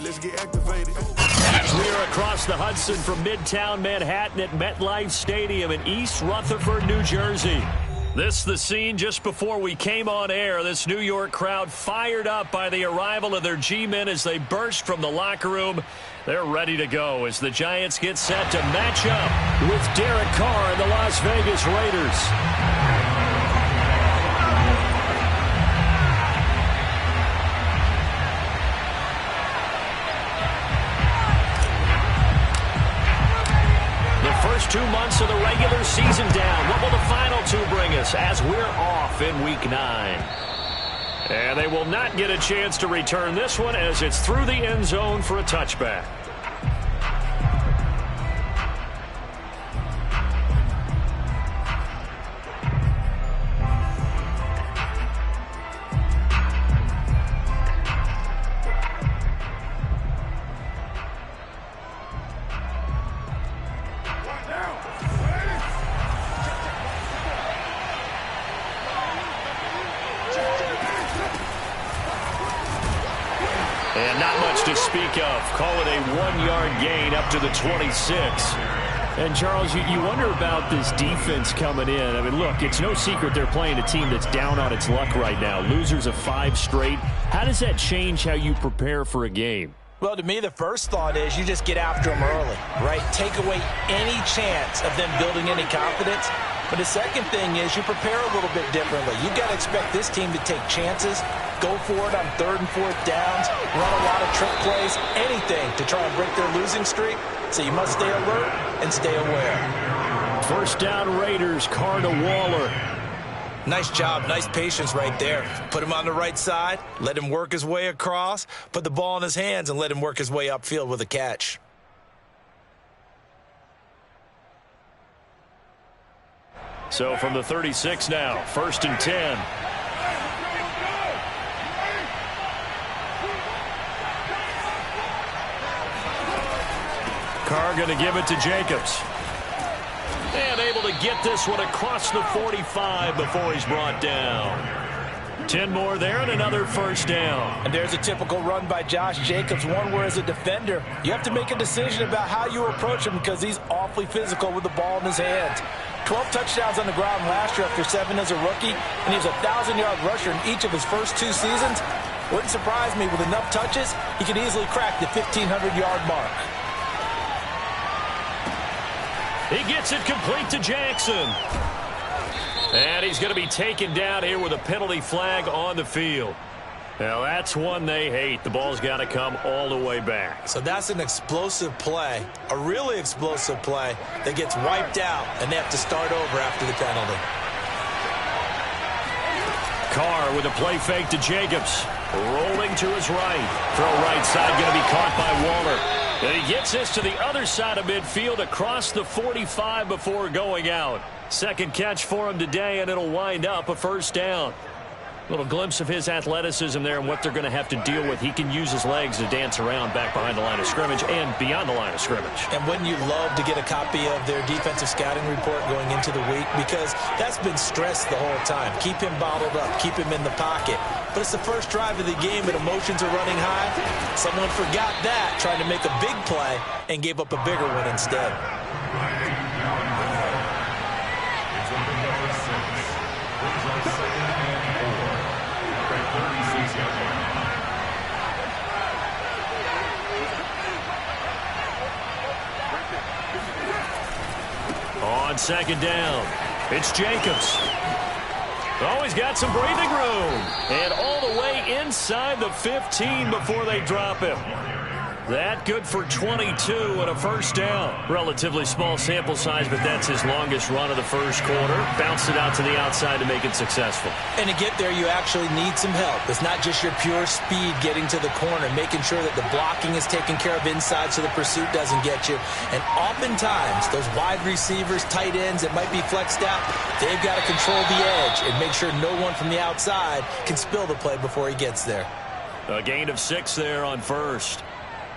Let's get activated. As we are across the Hudson from Midtown Manhattan at MetLife Stadium in East Rutherford, New Jersey. This the scene just before we came on air. This New York crowd fired up by the arrival of their G-men as they burst from the locker room. They're ready to go as the Giants get set to match up with Derek Carr and the Las Vegas Raiders. First 2 months of the regular season down. What will the final two bring us as we're off in Week 9? And they will not get a chance to return this one as it's through the end zone for a touchback. And not much to speak of. Call it a 1-yard gain up to the 26. And, Charles, you wonder about this defense coming in. I mean, look, it's no secret they're playing a team that's down on its luck right now. Losers of 5 straight. How does that change how you prepare for a game? Well, to me, the first thought is you just get after them early, right? Take away any chance of them building any confidence. But the second thing is you prepare a little bit differently. You've got to expect this team to take chances, go for it on 3rd and 4th downs, run a lot of trick plays, anything to try and break their losing streak. So you must stay alert and stay aware. First down Raiders, Carr to Waller. Nice job, nice patience right there. Put him on the right side, let him work his way across, put the ball in his hands, and let him work his way upfield with a catch. So from the 36 now, 1st and 10. Carr going to give it to Jacobs. And able to get this one across the 45 before he's brought down. 10 more there and another first down. And there's a typical run by Josh Jacobs, one where as a defender, you have to make a decision about how you approach him because he's awfully physical with the ball in his hands. 12 touchdowns on the ground last year after 7 as a rookie, and he's a 1,000-yard rusher in each of his first 2 seasons. Wouldn't surprise me with enough touches, he could easily crack the 1,500-yard mark. He gets it complete to Jackson. And he's going to be taken down here with a penalty flag on the field. Now, that's one they hate. The ball's got to come all the way back. So that's an explosive play, a really explosive play that gets wiped out, and they have to start over after the penalty. Carr with a play fake to Jacobs. Rolling to his right. Throw right side going to be caught by Waller. And he gets this to the other side of midfield across the 45 before going out. Second catch for him today, and it'll wind up a first down. Little glimpse of his athleticism there and what they're going to have to deal with. He can use his legs to dance around back behind the line of scrimmage and beyond the line of scrimmage. And wouldn't you love to get a copy of their defensive scouting report going into the week? Because that's been stressed the whole time. Keep him bottled up. Keep him in the pocket. But it's the first drive of the game and emotions are running high. Someone forgot that, trying to make a big play, and gave up a bigger one instead. On second down, it's Jacobs. Oh, he's got some breathing room. And all the way inside the 15 before they drop him. That good for 22 and a first down. Relatively small sample size, but that's his longest run of the first quarter. Bounced it out to the outside to make it successful. And to get there, you actually need some help. It's not just your pure speed getting to the corner, making sure that the blocking is taken care of inside so the pursuit doesn't get you. And oftentimes, those wide receivers, tight ends that might be flexed out, they've got to control the edge and make sure no one from the outside can spill the play before he gets there. A gain of 6 there on first.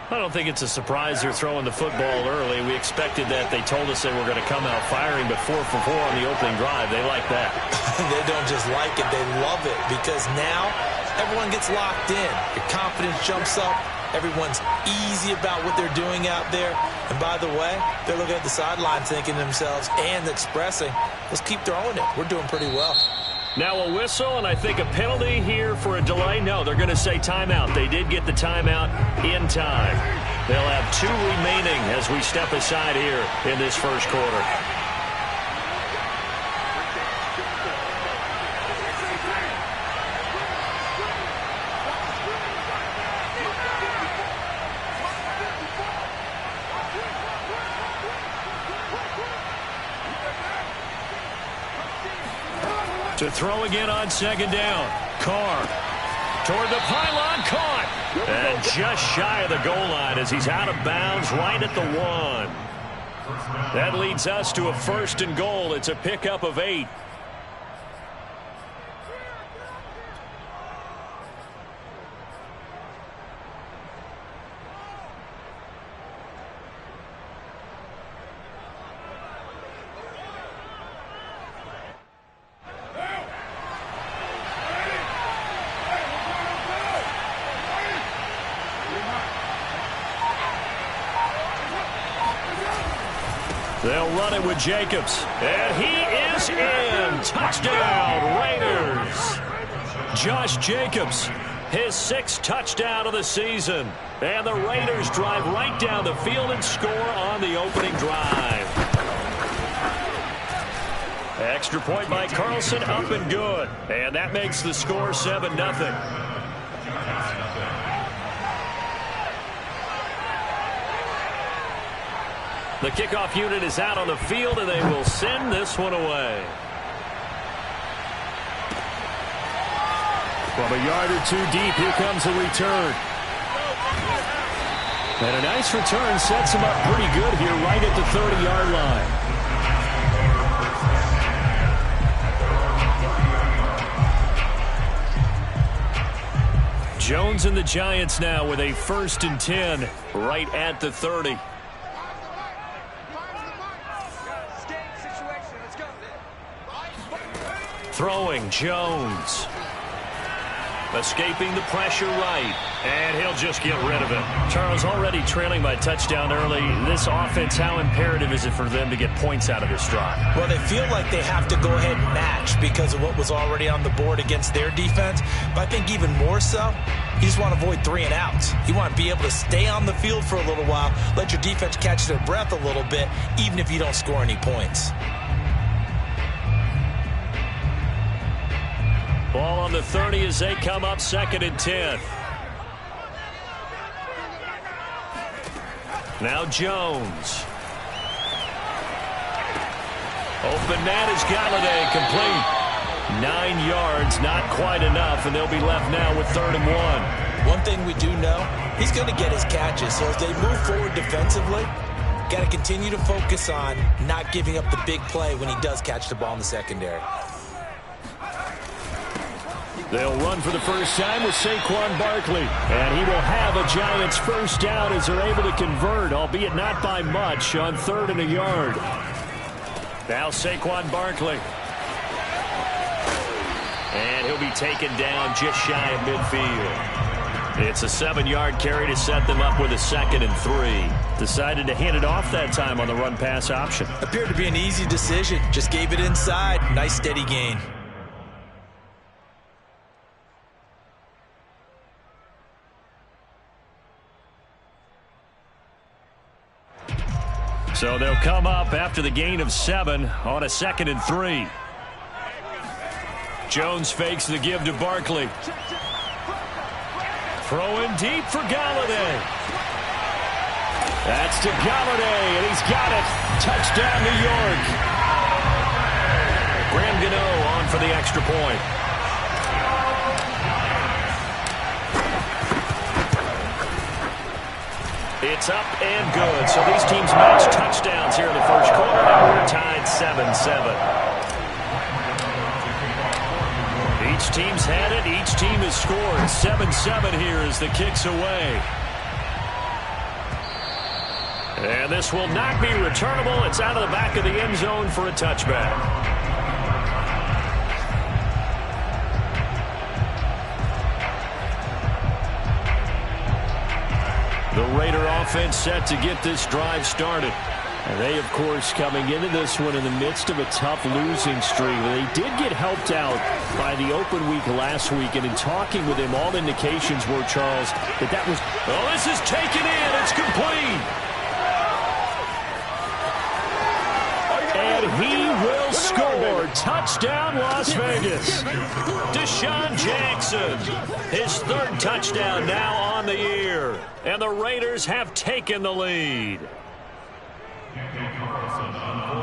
I don't think it's a surprise they're throwing the football early. We expected that. They told us they were going to come out firing, but 4 for 4 on the opening drive. They like that. They don't just like it. They love it because now everyone gets locked in. Your confidence jumps up. Everyone's easy about what they're doing out there. And by the way, they're looking at the sideline thinking to themselves and expressing, let's keep throwing it. We're doing pretty well. Now a whistle, and I think a penalty here for a delay. No, they're going to say timeout. They did get the timeout in time. They'll have 2 remaining as we step aside here in this first quarter. To throw again on second down. Carr toward the pylon, caught. And just shy of the goal line as he's out of bounds right at the 1. That leads us to a 1st and goal. It's a pickup of 8. They'll run it with Jacobs. And he is in. Touchdown, Raiders. Josh Jacobs, his 6th touchdown of the season. And the Raiders drive right down the field and score on the opening drive. Extra point by Carlson, up and good. And that makes the score 7-0. The kickoff unit is out on the field, and they will send this one away. From a yard or 2 deep, here comes a return. And a nice return sets him up pretty good here right at the 30-yard line. Jones and the Giants now with a 1st and 10 right at the 30. Throwing, Jones. Escaping the pressure right. And he'll just get rid of it. Charles, already trailing by touchdown early. This offense, how imperative is it for them to get points out of this drive? Well, they feel like they have to go ahead and match because of what was already on the board against their defense. But I think even more so, you just want to avoid 3 and outs. You want to be able to stay on the field for a little while, let your defense catch their breath a little bit, even if you don't score any points. Ball on the 30 as they come up 2nd and 10. Now Jones. Open net is Galladay, complete. 9 yards, not quite enough, and they'll be left now with 3rd and 1. One thing we do know, he's going to get his catches. So as they move forward defensively, got to continue to focus on not giving up the big play when he does catch the ball in the secondary. They'll run for the first time with Saquon Barkley. And he will have a Giants 1st down as they're able to convert, albeit not by much, on 3rd and a yard. Now Saquon Barkley. And he'll be taken down just shy of midfield. It's a 7-yard carry to set them up with a 2nd and 3. Decided to hand it off that time on the run-pass option. Appeared to be an easy decision. Just gave it inside. Nice steady gain. So they'll come up after the gain of 7 on a 2nd and 3. Jones fakes the give to Barkley. Throwing deep for Galladay. That's to Galladay, and he's got it. Touchdown, New York. Graham Gano on for the extra point. It's up and good. So these teams match touchdowns here in the first quarter. Now we're tied 7-7. Each team's had it. Each team has scored. 7-7 here as the kick's away. And this will not be returnable. It's out of the back of the end zone for a touchback. The Raider offense set to get this drive started. And they, of course, coming into this one in the midst of a tough losing streak. They did get helped out by the open week last week. And in talking with him, all indications were, Charles, that was... Oh, this is taken in. It's complete. And he will score. Touchdown, Las Vegas. Deshaun Jackson, his third touchdown now on the year. And the Raiders have taken the lead.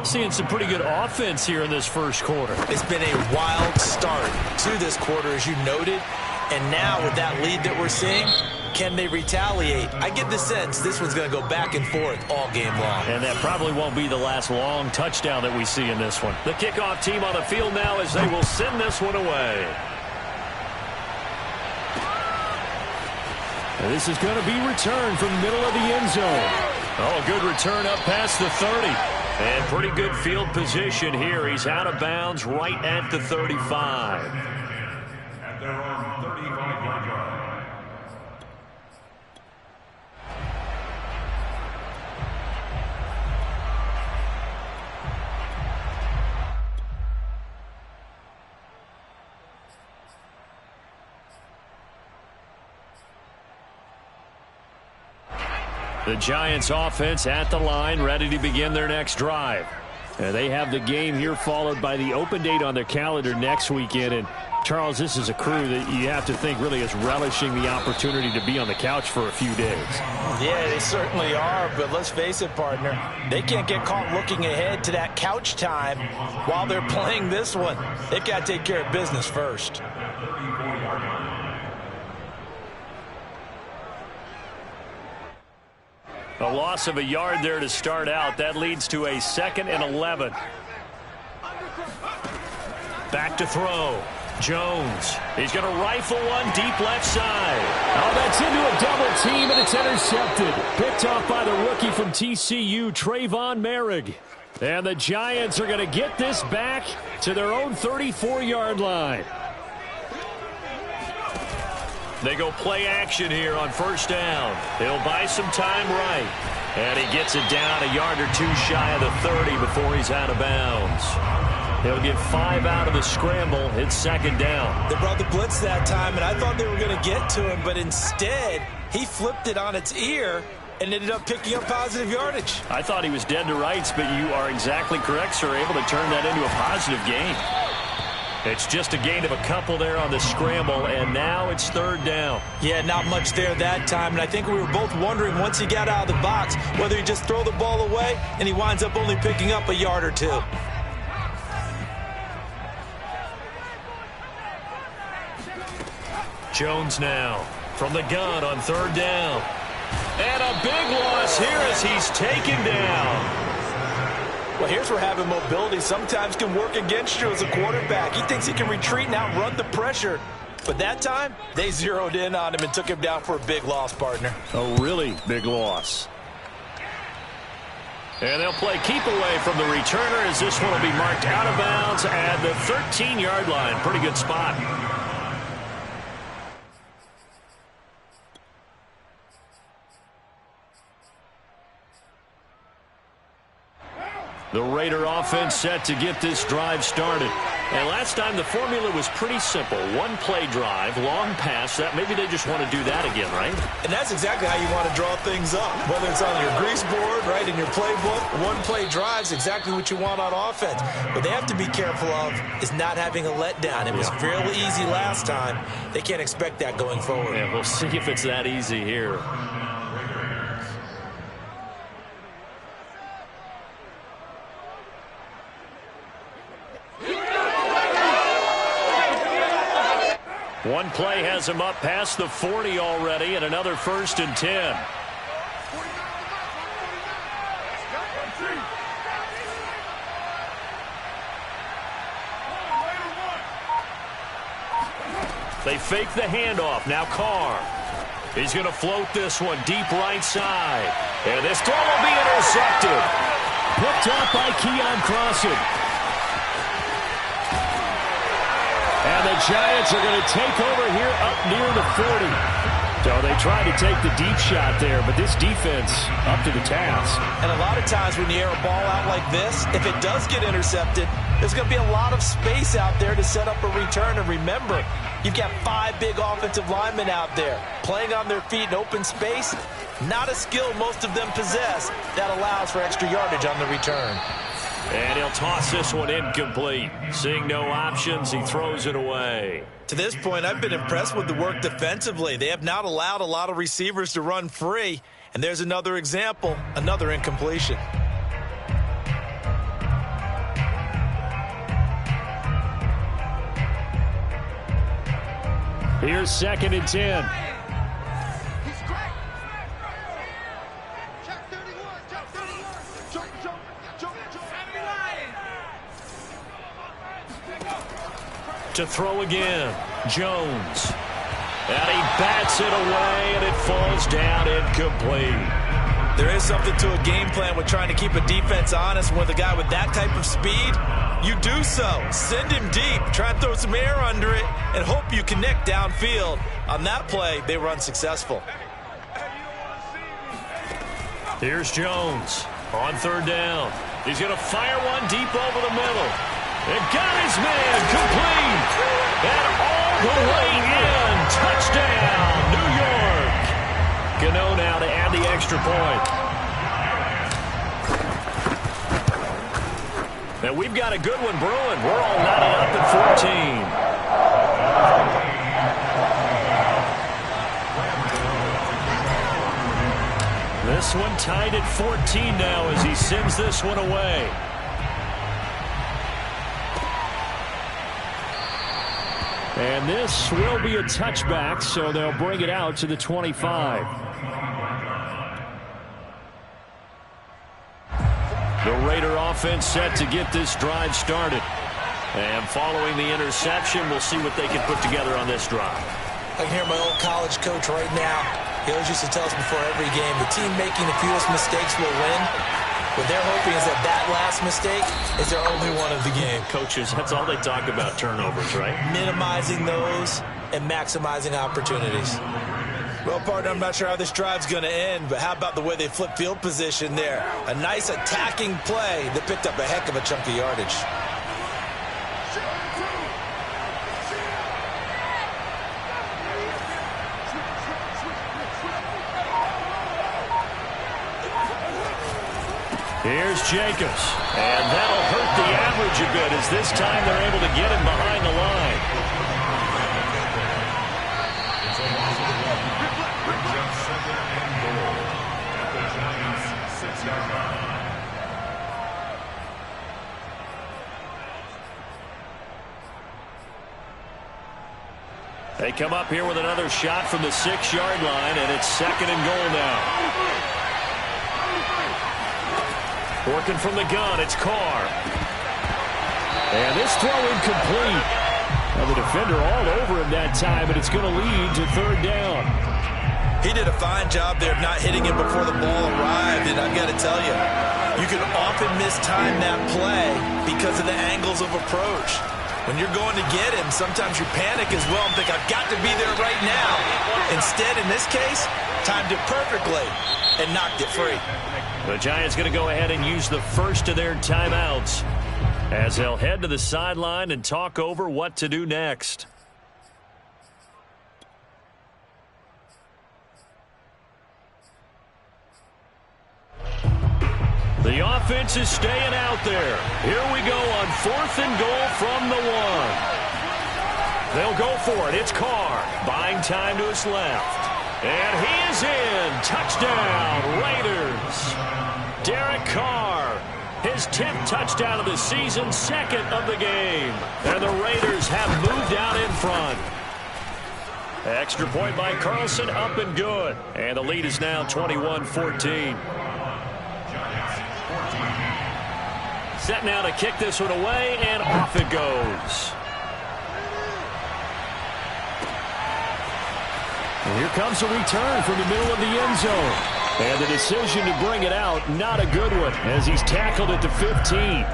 Seeing some pretty good offense here in this first quarter. It's been a wild start to this quarter, as you noted. And now with that lead that we're seeing, can they retaliate? I get the sense this one's going to go back and forth all game long. And that probably won't be the last long touchdown that we see in this one. The kickoff team on the field now as they will send this one away. And this is going to be returned from the middle of the end zone. Oh, a good return up past the 30. And pretty good field position here. He's out of bounds right at the 35. At their own 35-yard line. The Giants offense at the line, ready to begin their next drive. And they have the game here followed by the open date on their calendar next weekend. And Charles, this is a crew that you have to think really is relishing the opportunity to be on the couch for a few days. Yeah, they certainly are, but let's face it, partner. They can't get caught looking ahead to that couch time while they're playing this one. They've got to take care of business first. A loss of a yard there to start out. That leads to a 2nd and 11. Back to throw. Jones. He's going to rifle one deep left side. Oh, that's into a double team, and it's intercepted. Picked off by the rookie from TCU, Trayvon Merrick. And the Giants are going to get this back to their own 34-yard line. They go play action here on first down. He'll buy some time right. And he gets it down a yard or two shy of the 30 before he's out of bounds. He'll get 5 out of the scramble. It's 2nd down. They brought the blitz that time, and I thought they were going to get to him, but instead he flipped it on its ear and ended up picking up positive yardage. I thought he was dead to rights, but you are exactly correct, sir. Able to turn that into a positive gain. It's just a gain of a couple there on the scramble, and now it's 3rd down. Yeah, not much there that time, and I think we were both wondering once he got out of the box whether he just throw the ball away, and he winds up only picking up a yard or two. Jones now from the gun on 3rd down. And a big loss here as he's taken down. Well, here's where having mobility sometimes can work against you as a quarterback. He thinks he can retreat and outrun the pressure. But that time, they zeroed in on him and took him down for a big loss, partner. A really big loss. And they'll play keep away from the returner as this one will be marked out of bounds at the 13-yard line. Pretty good spot. The Raider offense set to get this drive started. And last time the formula was pretty simple. One play drive, long pass. That maybe they just want to do that again, right? And that's exactly how you want to draw things up. Whether it's on your grease board, right, in your playbook, one play drive is exactly what you want on offense. What they have to be careful of is not having a letdown. It was fairly easy last time. They can't expect that going forward. Yeah, we'll see if it's that easy here. One play has him up past the 40 already, and another 1st and 10. They fake the handoff. Now Carr. He's going to float this one deep right side. And this throw will be intercepted. Picked up by Keon Crossan. And the Giants are going to take over here up near the 40. So they tried to take the deep shot there, but this defense up to the task. And a lot of times when you air a ball out like this, if it does get intercepted, there's going to be a lot of space out there to set up a return. And remember, you've got 5 big offensive linemen out there playing on their feet in open space. Not a skill most of them possess that allows for extra yardage on the return. And he'll toss this one incomplete. Seeing no options, he throws it away. To this point, I've been impressed with the work defensively. They have not allowed a lot of receivers to run free. And there's another example, another incompletion. Here's 2nd and 10. To throw again, Jones. And he bats it away, and it falls down incomplete. There is something to a game plan with trying to keep a defense honest. With a guy with that type of speed, you do so. Send him deep, try and throw some air under it, and hope you connect downfield. On that play, they were unsuccessful. Here's Jones on 3rd down. He's going to fire one deep over the middle. And got his man complete. And all the way in. Touchdown, New York. Gano now to add the extra point. And we've got a good one brewing. We're all knotted up at 14. This one tied at 14 now as he sends this one away. And this will be a touchback, so they'll bring it out to the 25. The Raider offense set to get this drive started. And following the interception, we'll see what they can put together on this drive. I can hear my old college coach right now. He always used to tell us before every game, the team making the fewest mistakes will win. What they're hoping is that that last mistake is their only one of the game. Coaches, that's all they talk about, turnovers, right? Minimizing those and maximizing opportunities. Well, partner, I'm not sure how this drive's going to end, but how about the way they flip field position there? A nice attacking play that picked up a heck of a chunk of yardage. Here's Jacobs, and that'll hurt the average a bit as this time they're able to get him behind the line. They come up here with another shot from the 6-yard line, and it's 2nd and goal now. Working from the gun, it's Carr. And this throw incomplete. Now the defender all over him that time, but it's going to lead to 3rd down. He did a fine job there of not hitting him before the ball arrived, and I've got to tell you, you can often mistime that play because of the angles of approach. When you're going to get him, sometimes you panic as well and think, I've got to be there right now. Instead, in this case, timed it perfectly and knocked it free. The Giants going to go ahead and use the first of their timeouts as they'll head to the sideline and talk over what to do next. The offense is staying out there. Here we go on 4th and goal from the 1. They'll go for it. It's Carr buying time to his left. And he is in. Touchdown, Raiders. Derek Carr, his 10th touchdown of the season, 2nd of the game. And the Raiders have moved out in front. Extra point by Carlson, up and good. And the lead is now 21-14. Set now to kick this one away, and off it goes. And here comes a return from the middle of the end zone. And the decision to bring it out, not a good one, as he's tackled at the 15.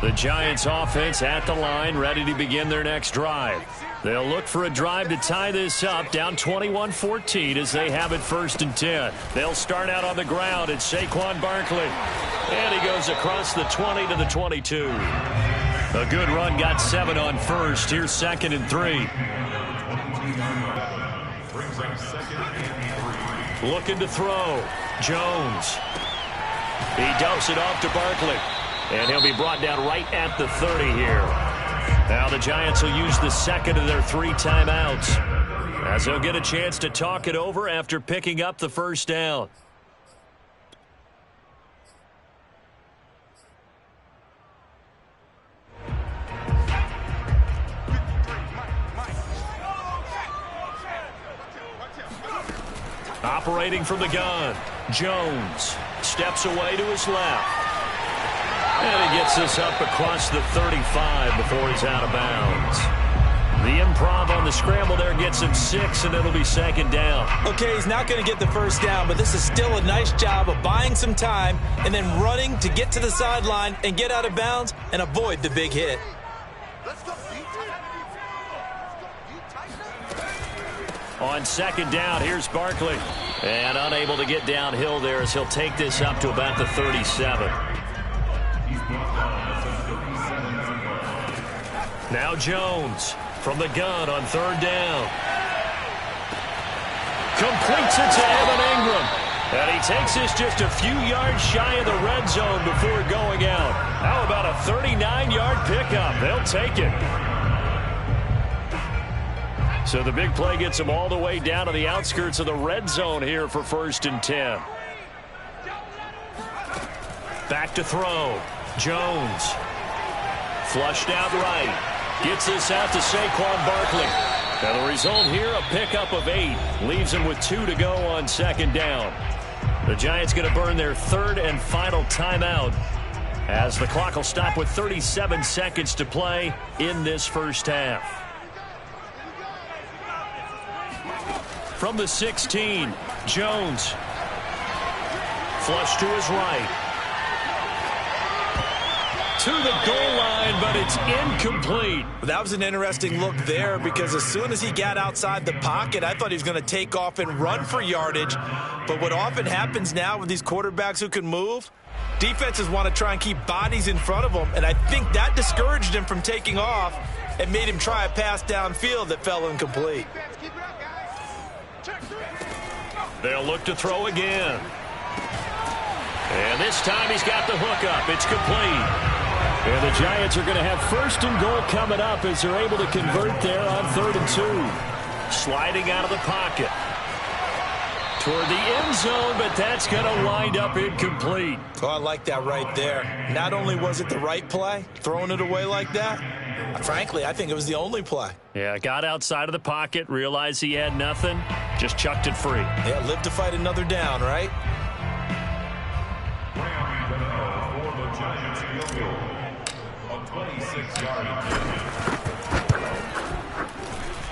The Giants offense at the line, ready to begin their next drive. They'll look for a drive to tie this up, down 21-14 as they have it 1st and 10. They'll start out on the ground. It's Saquon Barkley. And he goes across the 20 to the 22. A good run, got 7 on first. Here's 2nd and 3. Looking to throw. Jones. He dumps it off to Barkley. And he'll be brought down right at the 30 here. Now the Giants will use the second of their 3 timeouts, as they'll get a chance to talk it over after picking up the first down. Operating from the gun, Jones steps away to his left. And he gets this up across the 35 before he's out of bounds. The improv on the scramble there gets him 6, and it'll be 2nd down. Okay, he's not going to get the first down, but this is still a nice job of buying some time and then running to get to the sideline and get out of bounds and avoid the big hit. On 2nd down, here's Barkley. And unable to get downhill there as he'll take this up to about the 37. Now Jones from the gun on 3rd down. Completes it to Evan Ingram. And he takes this just a few yards shy of the red zone before going out. How about a 39-yard pickup? They'll take it. So the big play gets him all the way down to the outskirts of the red zone here for 1st and 10. Back to throw. Jones. Flushed out right. Gets this out to Saquon Barkley. Now the result here, a pickup of 8. Leaves him with 2 to go on 2nd down. The Giants going to burn their 3rd and final timeout, as the clock will stop with 37 seconds to play in this first half. From the 16, Jones. Flush to his right. To the goal line, but it's incomplete. That was an interesting look there, because as soon as he got outside the pocket, I thought he was going to take off and run for yardage. But what often happens now with these quarterbacks who can move, defenses want to try and keep bodies in front of them, and I think that discouraged him from taking off and made him try a pass downfield that fell incomplete. They'll look to throw again. And this time he's got the hook up. It's complete. And the Giants are going to have 1st and goal coming up as they're able to convert there on 3rd and 2. Sliding out of the pocket. Toward the end zone, but that's going to wind up incomplete. Oh, I like that right there. Not only was it the right play, throwing it away like that, frankly, I think it was the only play. Yeah, got outside of the pocket, realized he had nothing, just chucked it free. Yeah, live to fight another down, right?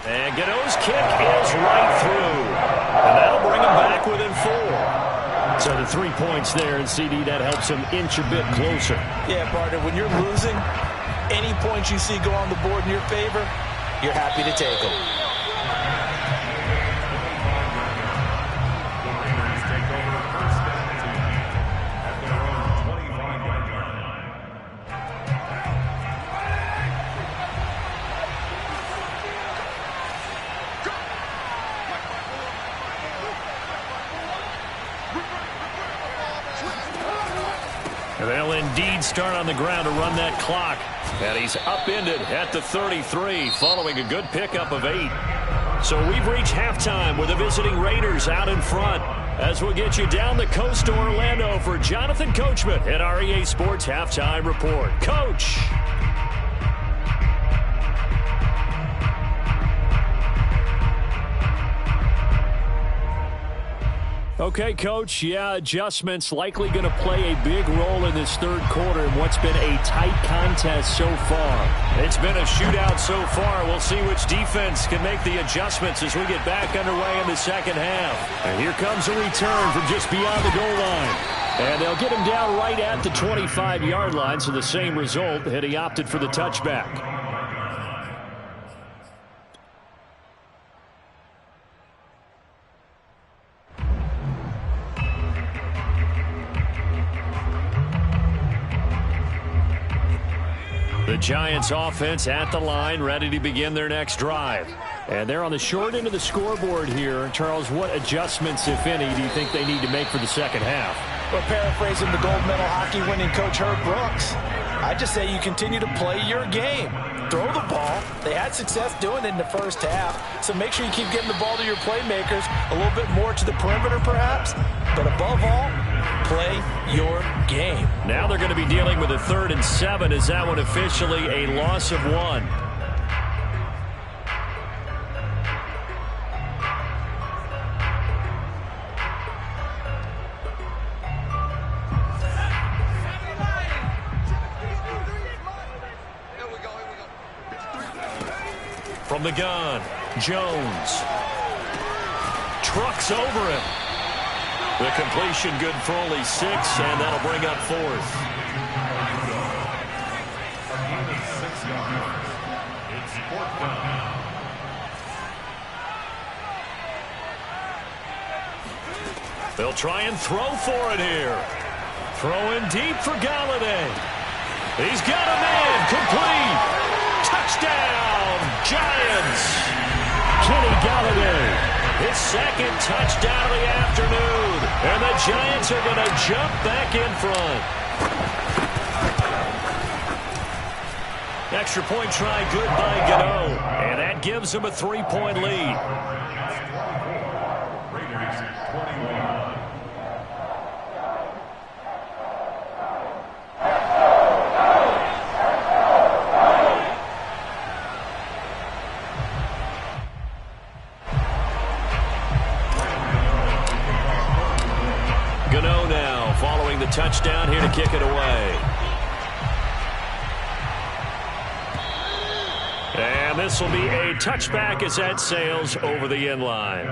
And Godot's kick is right through. And that'll bring him back within 4. So the 3 points there, and CD, that helps him inch a bit closer. Yeah, partner, when you're losing, any points you see go on the board in your favor, you're happy to take them. They'll indeed start on the ground to run that clock. And he's upended at the 33 following a good pickup of 8. So we've reached halftime with the visiting Raiders out in front, as we'll get you down the coast to Orlando for Jonathan Coachman at our EA Sports Halftime Report. Coach. Okay, Coach, yeah, adjustments likely going to play a big role in this third quarter in what's been a tight contest so far. It's been a shootout so far. We'll see which defense can make the adjustments as we get back underway in the second half. And here comes a return from just beyond the goal line. And they'll get him down right at the 25-yard line, so the same result, had he opted for the touchback. The Giants offense at the line, ready to begin their next drive. And they're on the short end of the scoreboard here. Charles, what adjustments, if any, do you think they need to make for the second half? Well, paraphrasing the gold medal hockey winning coach Herb Brooks, I just say you continue to play your game. Throw the ball. They had success doing it in the first half, so make sure you keep getting the ball to your playmakers, a little bit more to the perimeter perhaps, but above all, play your game. Now they're going to be dealing with a 3rd and 7. Is that one officially a loss of 1? From the gun, Jones trucks over him. The completion good for only 6, and that'll bring up 4th. They'll try and throw for it here. Throwing deep for Galladay. He's got a man. Complete. Touchdown, Giants. Kenny Galladay. His 2nd touchdown of the afternoon. And the Giants are going to jump back in front. Extra point try good by Gano. And that gives them a 3-point lead. Raiders 21. Gano now following the touchdown here to kick it away. And this will be a touchback as that sails over the end line.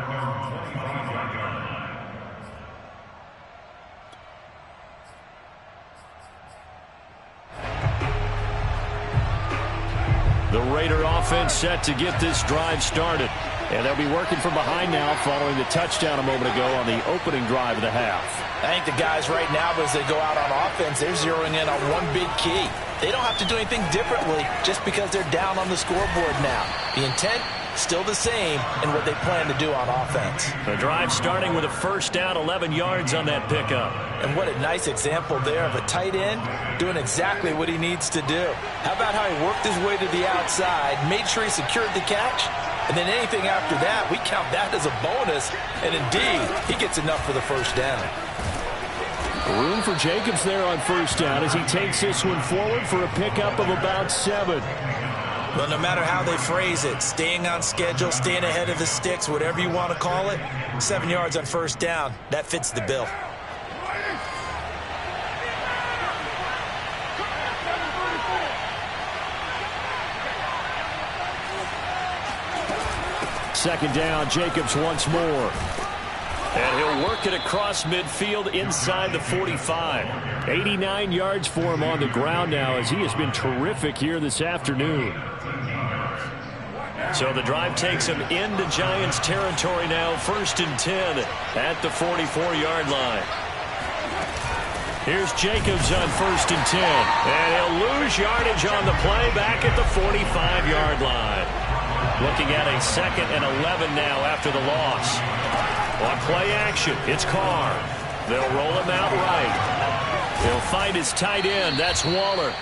The Raider offense set to get this drive started. And they'll be working from behind now following the touchdown a moment ago on the opening drive of the half. I think the guys right now, as they go out on offense, they're zeroing in on one big key. They don't have to do anything differently just because they're down on the scoreboard now. The intent, still the same in what they plan to do on offense. The drive starting with a 1st down, 11 yards on that pickup. And what a nice example there of a tight end doing exactly what he needs to do. How about how he worked his way to the outside, made sure he secured the catch, and then anything after that, we count that as a bonus. And indeed, he gets enough for the 1st down. Room for Jacobs there on 1st down as he takes this one forward for a pickup of about 7. Well, no matter how they phrase it, staying on schedule, staying ahead of the sticks, whatever you want to call it, 7 yards on 1st down, that fits the bill. Second down, Jacobs once more. And he'll work it across midfield inside the 45. 89 yards for him on the ground now as he has been terrific here this afternoon. So the drive takes him into Giants territory now, 1st and 10 at the 44-yard line. Here's Jacobs on 1st and 10. And he'll lose yardage on the play back at the 45-yard line. Looking at a 2nd and 11 now after the loss. On play action, it's Carr. They'll roll him out right. He'll find his tight end. That's Waller.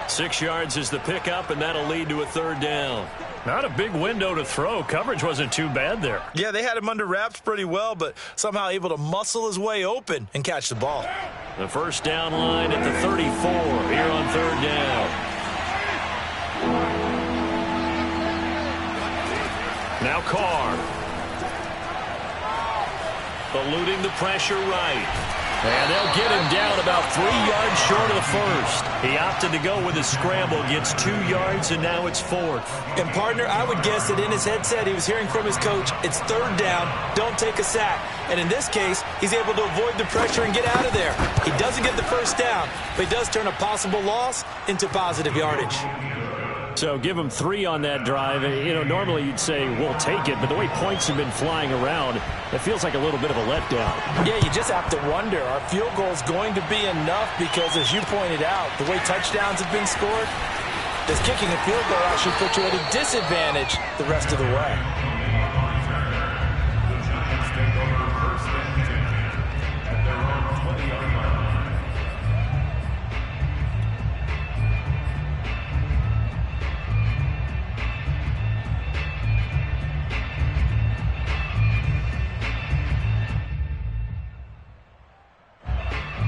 6 yards is the pickup, and that'll lead to a 3rd down. Not a big window to throw. Coverage wasn't too bad there. Yeah, they had him under wraps pretty well, but somehow able to muscle his way open and catch the ball. The 1st down line at the 34 here on 3rd down. Now Carr. Eluding the pressure right. And they'll get him down about 3 yards short of the first. He opted to go with a scramble, gets 2 yards, and now it's fourth. And, partner, I would guess that in his headset he was hearing from his coach, it's third down, don't take a sack. And in this case, he's able to avoid the pressure and get out of there. He doesn't get the first down, but he does turn a possible loss into positive yardage. So give him 3 on that drive. You know, normally you'd say, we'll take it, but the way points have been flying around, it feels like a little bit of a letdown. Yeah, you just have to wonder, are field goals going to be enough? Because, as you pointed out, the way touchdowns have been scored, does kicking a field goal actually put you at a disadvantage the rest of the way?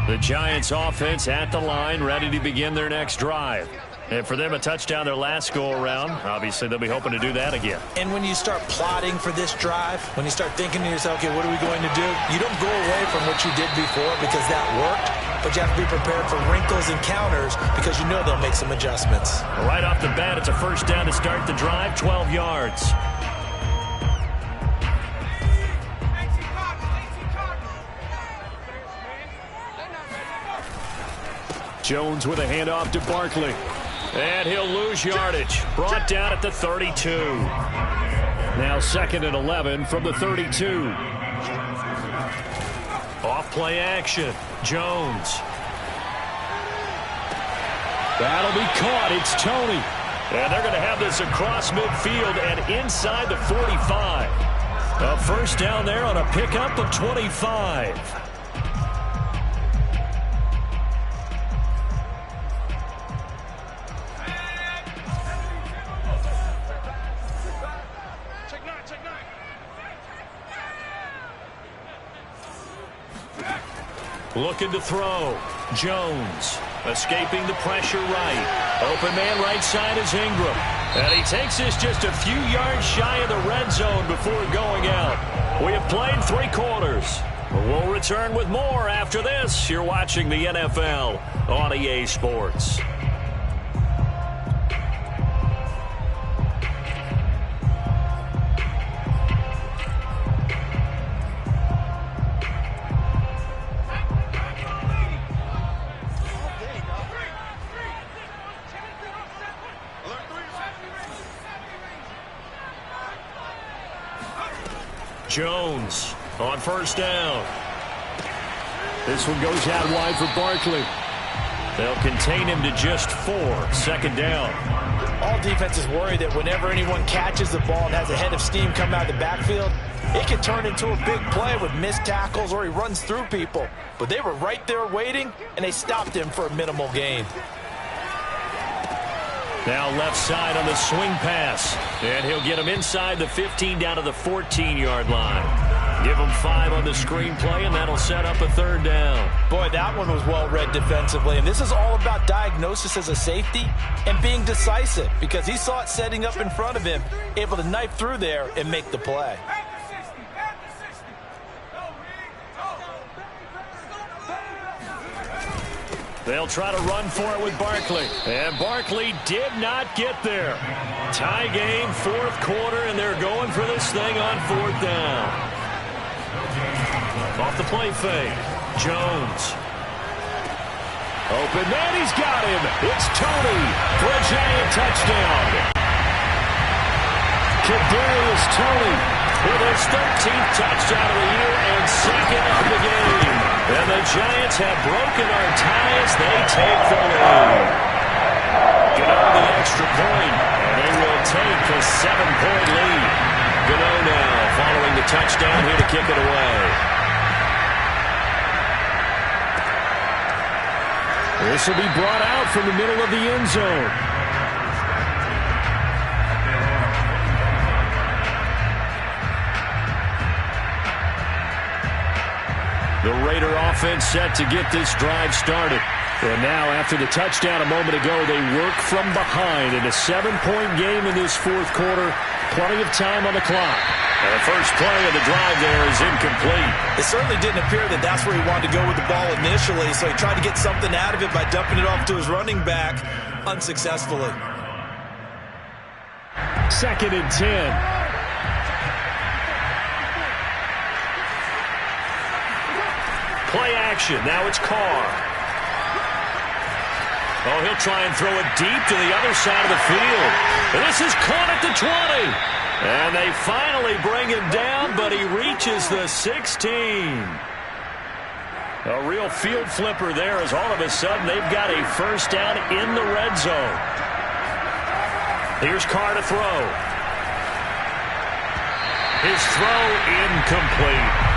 The Giants offense at the line, ready to begin their next drive. And for them, a touchdown their last go-around. Obviously, they'll be hoping to do that again. And when you start plotting for this drive, when you start thinking to yourself, okay, what are we going to do? You don't go away from what you did before because that worked, but you have to be prepared for wrinkles and counters because you know they'll make some adjustments. Right off the bat, it's a first down to start the drive, 12 yards. Jones with a handoff to Barkley. And he'll lose yardage. Brought down at the 32. Now 2nd and 11 from the 32. Off play action. Jones. That'll be caught. It's Tony. And they're going to have this across midfield and inside the 45. A first down there on a pickup of 25. Looking to throw. Jones escaping the pressure right. Open man right side is Ingram. And he takes this just a few yards shy of the red zone before going out. We have played 3 quarters. We'll return with more after this. You're watching the NFL on EA Sports. Jones on first down. This one goes out wide for Barkley. They'll contain him to just 4. 2nd down. All defenses worry that whenever anyone catches the ball and has a head of steam come out of the backfield, it can turn into a big play with missed tackles or he runs through people. But they were right there waiting, and they stopped him for a minimal gain. Now left side on the swing pass. And he'll get him inside the 15 down to the 14-yard line. Give him 5 on the screenplay, and that'll set up a 3rd down. Boy, that one was well read defensively. And this is all about diagnosis as a safety and being decisive because he saw it setting up in front of him, able to knife through there and make the play. They'll try to run for it with Barkley. And Barkley did not get there. Tie game, 4th quarter, and they're going for this thing on 4th down. Off the play fake. Jones. Open man, he's got him. It's Tony for a Giant touchdown. Kadarius Toney with his 13th touchdown of the year and 2nd of the game. And the Giants have broken our tie as they take the lead. Gano the extra point, and they will take a 7-point lead. Gano now following the touchdown here to kick it away. This will be brought out from the middle of the end zone. The Raider offense set to get this drive started. And now, after the touchdown a moment ago, they work from behind in a 7-point game in this 4th quarter. Plenty of time on the clock. The first play of the drive there is incomplete. It certainly didn't appear that that's where he wanted to go with the ball initially, so he tried to get something out of it by dumping it off to his running back unsuccessfully. 2nd and 10. Play action. Now it's Carr. Oh, he'll try and throw it deep to the other side of the field. This is caught at the 20. And they finally bring him down, but he reaches the 16. A real field flipper there as all of a sudden they've got a first down in the red zone. Here's Carr to throw. His throw incomplete.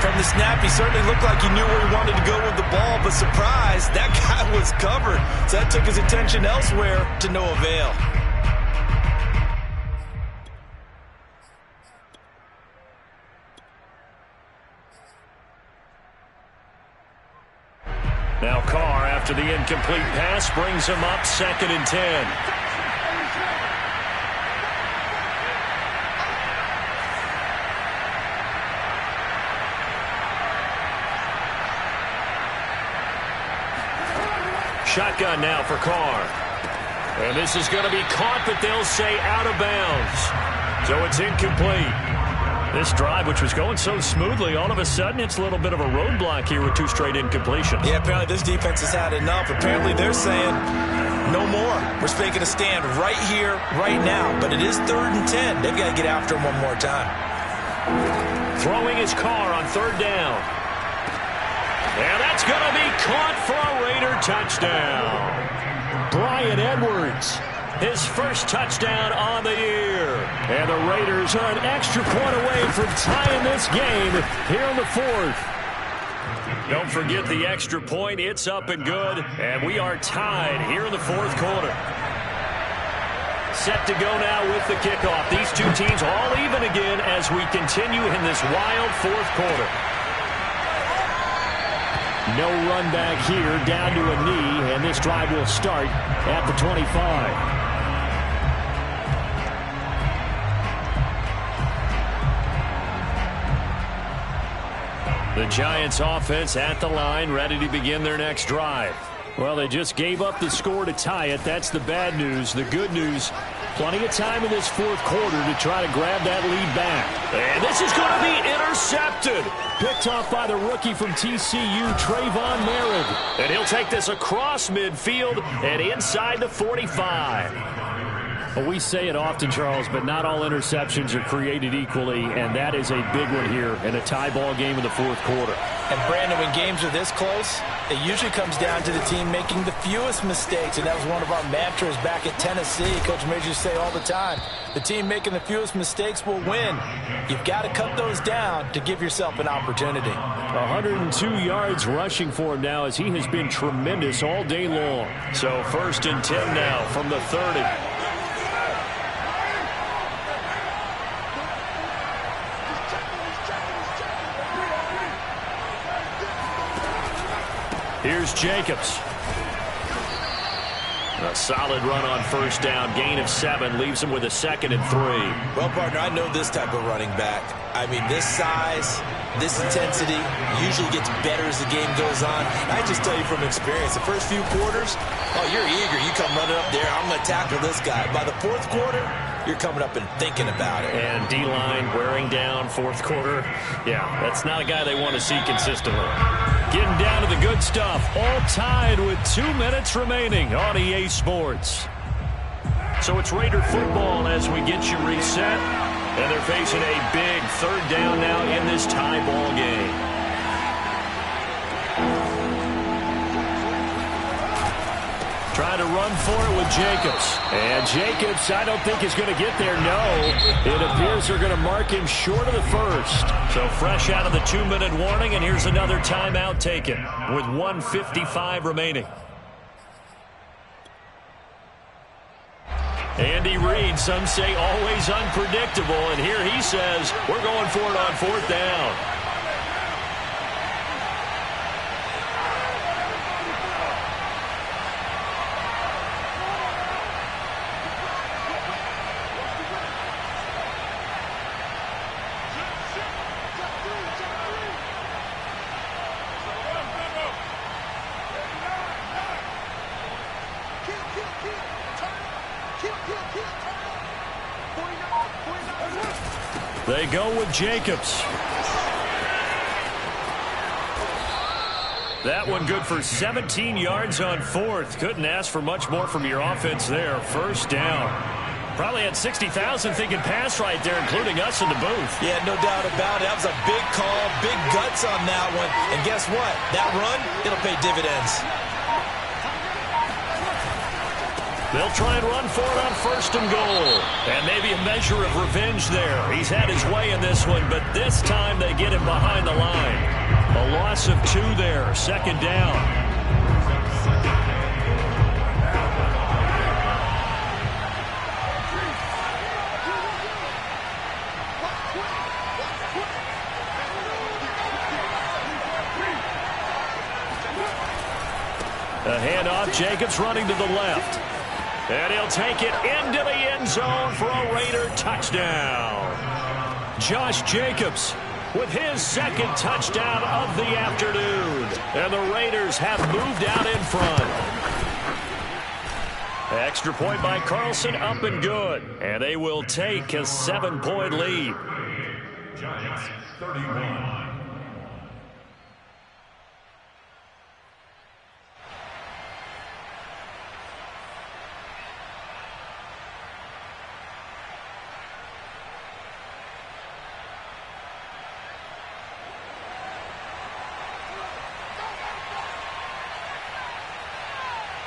From the snap, he certainly looked like he knew where he wanted to go with the ball, but surprise, that guy was covered. So that took his attention elsewhere to no avail. Now Carr, after the incomplete pass, brings him up 2nd and 10. Shotgun now for Carr. And this is going to be caught, but they'll say out of bounds. So it's incomplete. This drive, which was going so smoothly, all of a sudden it's a little bit of a roadblock here with 2 straight incompletions. Yeah, apparently this defense has had enough. Apparently they're saying no more. We're making a stand right here, right now. But it is 3rd and 10. They've got to get after him one more time. Throwing his Carr on 3rd down. And that's going to be caught for a Raider touchdown. Bryan Edwards, his first touchdown on the year. And the Raiders are an extra point away from tying this game here in the 4th. Don't forget the extra point. It's up and good. And we are tied here in the 4th quarter. Set to go now with the kickoff. These two teams all even again as we continue in this wild 4th quarter. No run back here, down to a knee, and this drive will start at the 25. The Giants offense at the line, ready to begin their next drive. Well, they just gave up the score to tie it. That's the bad news. The good news, plenty of time in this 4th quarter to try to grab that lead back. And this is going to be intercepted. Picked off by the rookie from TCU, Trayvon Merritt. And he'll take this across midfield and inside the 45. Well, we say it often, Charles, but not all interceptions are created equally, and that is a big one here in a tie ball game in the 4th quarter. And, Brandon, when games are this close, it usually comes down to the team making the fewest mistakes, and that was one of our mantras back at Tennessee. Coach Major used to say all the time, the team making the fewest mistakes will win. You've got to cut those down to give yourself an opportunity. 102 yards rushing for him now as he has been tremendous all day long. So 1st and 10 now from the 30. Here's Jacobs. A solid run on 1st down. Gain of 7 leaves him with a 2nd and 3. Well, partner, I know this type of running back. I mean, this size, this intensity usually gets better as the game goes on. I just tell you from experience, the first few quarters, oh, you're eager. You come running up there, I'm going to tackle this guy. By the 4th quarter, you're coming up and thinking about it. And D-line wearing down 4th quarter. Yeah, that's not a guy they want to see consistently. Getting down to the good stuff. All tied with 2 minutes remaining on EA Sports. So it's Raider football as we get you reset. And they're facing a big 3rd down now in this tie ball game. Trying to run for it with Jacobs. And Jacobs, I don't think is going to get there. No, it appears they're going to mark him short of the 1st. So fresh out of the 2-minute warning, and here's another timeout taken with 1:55 remaining. Andy Reid, some say always unpredictable, and here he says we're going for it on 4th down. They go with Jacobs. That one good for 17 yards on fourth. Couldn't ask for much more from your offense there. First down. Probably had 60,000 thinking pass right there, including us in the booth. Yeah, no doubt about it. That was a big call, big guts on that one. And guess what? That run, it'll pay dividends. They'll try and run for it on first and goal. And maybe a measure of revenge there. He's had his way in this one, but this time they get him behind the line. A loss of 2 there. Second down. A handoff. Jacobs running to the left. And he'll take it into the end zone for a Raider touchdown. Josh Jacobs with his second touchdown of the afternoon. And the Raiders have moved out in front. Extra point by Carlson, up and good. And they will take a 7-point lead. Giants 31.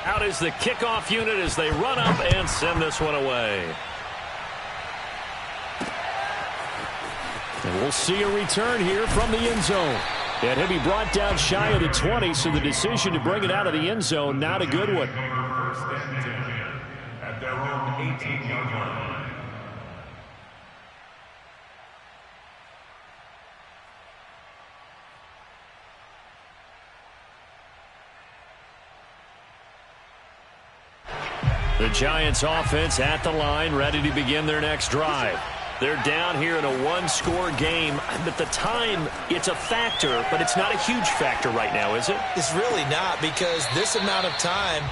Out is the kickoff unit as they run up and send this one away. And we'll see a return here from the end zone. And he'll be brought down shy of the 20, so the decision to bring it out of the end zone, not a good one. First and 10 at their own 18-yard line. The Giants offense at the line, ready to begin their next drive. They're down here in a one-score game. But the time, it's a factor, but it's not a huge factor right now, is it? It's really not, because this amount of time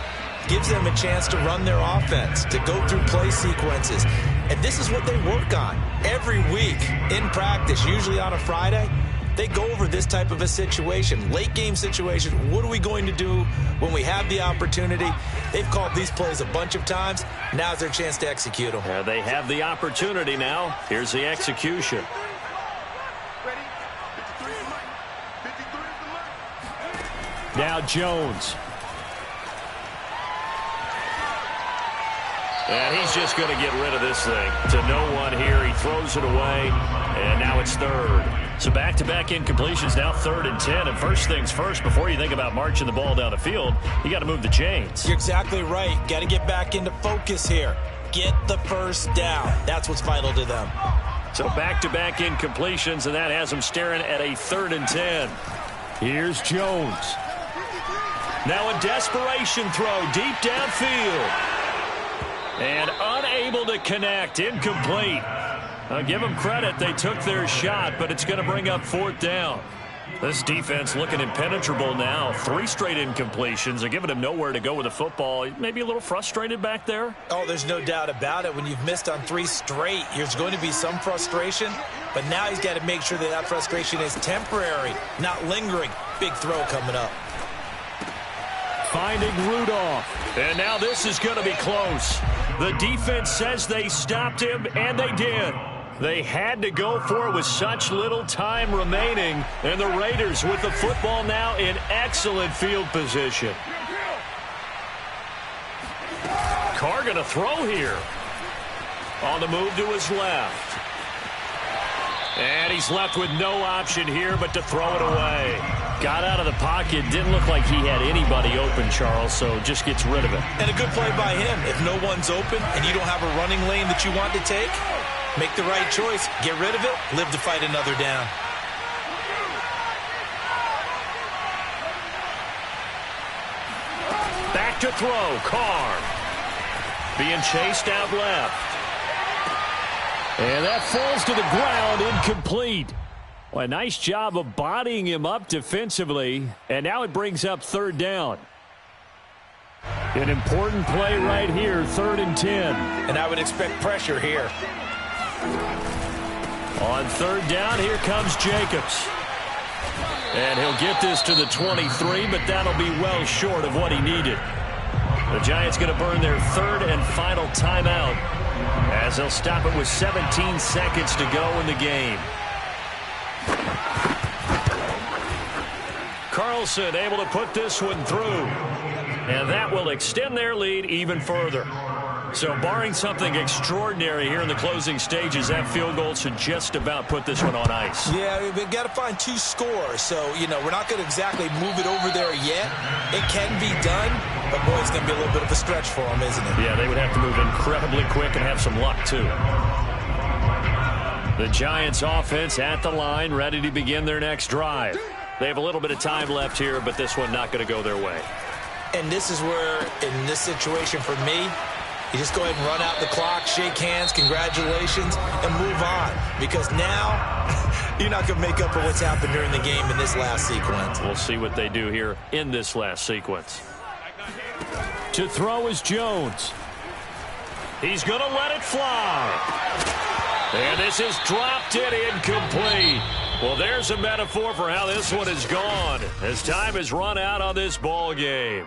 gives them a chance to run their offense, to go through play sequences. And this is what they work on every week in practice, usually on a Friday. They go over this type of a situation, late game situation. What are we going to do when we have the opportunity? They've called these plays a bunch of times. Now's their chance to execute them. They have the opportunity now. Here's the execution. Now Jones. And he's just going to get rid of this thing. To no one here. He throws it away. And now it's third. So back-to-back incompletions, now 3rd and 10. And first things first, before you think about marching the ball down the field, you got to move the chains. You're exactly right. Got to get back into focus here. Get the first down. That's what's vital to them. So back-to-back incompletions, and that has them staring at a 3rd and 10. Here's Jones. Now a desperation throw deep downfield. And unable to connect. Incomplete. I'll give them credit. They took their shot, but it's going to bring up 4th down. This defense looking impenetrable now. 3 straight incompletions. They're giving him nowhere to go with the football. Maybe a little frustrated back there. Oh, there's no doubt about it. When you've missed on 3 straight, there's going to be some frustration. But now he's got to make sure that that frustration is temporary, not lingering. Big throw coming up. Finding Rudolph. And now this is going to be close. The defense says they stopped him, and they did. They had to go for it with such little time remaining. And the Raiders with the football now in excellent field position. Carr going to throw here. On the move to his left. And he's left with no option here but to throw it away. Got out of the pocket. Didn't look like he had anybody open, Charles, so just gets rid of it. And a good play by him. If no one's open and you don't have a running lane that you want to take, make the right choice. Get rid of it. Live to fight another down. Back to throw. Carr. Being chased out left. And that falls to the ground, incomplete. Well, a nice job of bodying him up defensively. And now it brings up 3rd down. An important play right here, 3rd and 10. And I would expect pressure here. On third down, here comes Jacobs. And he'll get this to the 23, but that'll be well short of what he needed. The Giants going to burn their third and final timeout as they'll stop it with 17 seconds to go in the game. Carlson able to put this one through. And that will extend their lead even further. So barring something extraordinary here in the closing stages, that field goal should just about put this one on ice. Yeah, we've got to find 2 scores. So, we're not going to exactly move it over there yet. It can be done, but boy, it's going to be a little bit of a stretch for them, isn't it? Yeah, they would have to move incredibly quick and have some luck, too. The Giants offense at the line, ready to begin their next drive. They have a little bit of time left here, but this one not going to go their way. And this is where, in this situation for me, you just go ahead and run out the clock, shake hands, congratulations, and move on. Because now, you're not going to make up for what's happened during the game in this last sequence. We'll see what they do here in this last sequence. To throw is Jones. He's going to let it fly. And this is dropped in incomplete. Well, there's a metaphor for how this one is gone as time has run out on this ball game.